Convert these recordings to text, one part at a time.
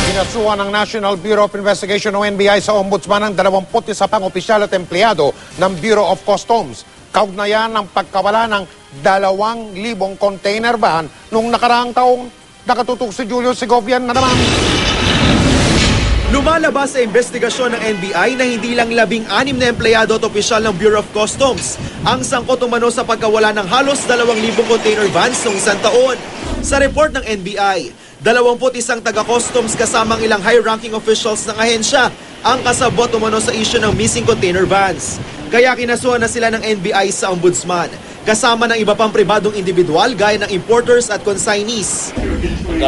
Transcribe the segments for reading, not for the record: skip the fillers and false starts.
Kinasuhan ng National Bureau of Investigation o NBI sa ombudsman ng 21 pang opisyal at empleyado ng Bureau of Customs. Kaugnayan ng pagkawala ng 2,000 container van noong nakaraang taong. Nakatutok si Julio Segovian na naman. Lumalabas sa investigasyon ng NBI na hindi lang 16 na empleyado at opisyal ng Bureau of Customs ang sangkot umano sa pagkawala ng halos 2,000 container vans noong isang taon. Sa report ng NBI, 21 taga-customs kasamang ilang high-ranking officials ng ahensya ang kasabot umano sa issue ng missing container vans. Kaya kinasuhan na sila ng NBI sa ombudsman, kasama ng iba pang pribadong individual gaya ng importers at consignees.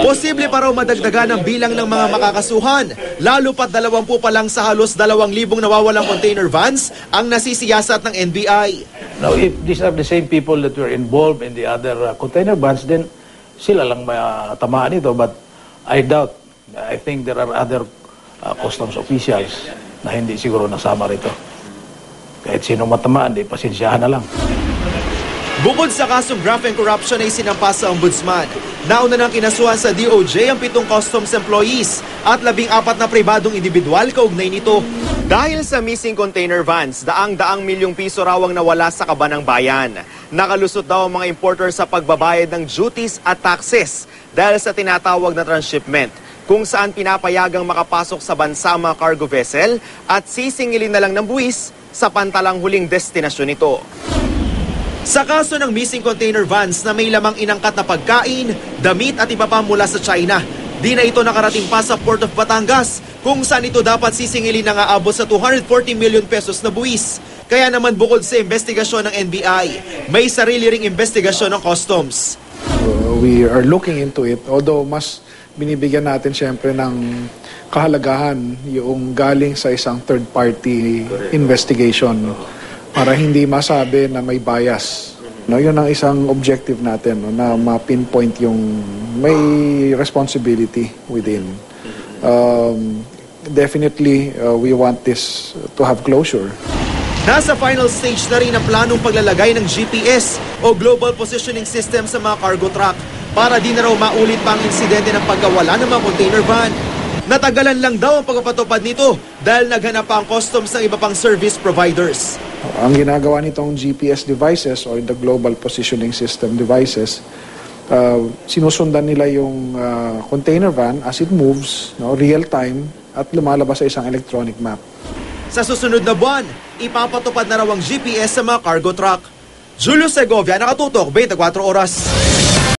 Posible pa raw madagdagan ang bilang ng mga makakasuhan, lalo pat 20 pa lang sa halos 2,000 nawawalang container vans ang nasisiyasat ng NBI. Now, if these are the same people that were involved in the other container vans, then sila lang matamaan ito. But I doubt, I think there are other customs officials na hindi siguro nasama rito. Kahit sino matamaan, di pasensyahan na lang. Bukod sa kasong graft and corruption ay sinampas sa ombudsman, nauna nang kinasuhan sa DOJ ang 7 customs employees at 14 na pribadong individual kaugnay nito. Dahil sa missing container vans, daang-daang milyong piso raw ang nawala sa kaban ng bayan. Nakalusot daw ang mga importer sa pagbabayad ng duties at taxes dahil sa tinatawag na transshipment, kung saan pinapayagang makapasok sa bansa mga cargo vessel at sisingilin na lang ng buwis sa pantalang huling destinasyon nito. Sa kaso ng missing container vans na may lamang inangkat na pagkain, damit at iba pa mula sa China, di na ito nakarating pa sa Port of Batangas, kung saan ito dapat sisingilin na aabot sa 240 million pesos na buwis. Kaya naman bukod sa investigasyon ng NBI, may sarili ring investigasyon ng Customs. We are looking into it, although mas binibigyan natin siyempre ng kahalagahan yung galing sa isang third-party investigation para hindi masabi na may bias. No, yun ang isang objective natin, no, na ma-pinpoint yung may responsibility within. Definitely, we want this to have closure. Nasa final stage na rin ang planong paglalagay ng GPS o Global Positioning System sa mga cargo truck para di na raw maulit pa ang insidente ng pagkawala ng mga container van. Natagalan lang daw ang pagpapatupad nito dahil naghanap pa ang customs ng iba pang service providers. Ang ginagawa nitong GPS devices or the Global Positioning System devices, sinusundan nila yung container van as it moves, no, real time, at lumalabas sa isang electronic map. Sa susunod na buwan, ipapatupad na raw ang GPS sa mga cargo truck. Julio Segovia, Nakatutok, 24 Oras.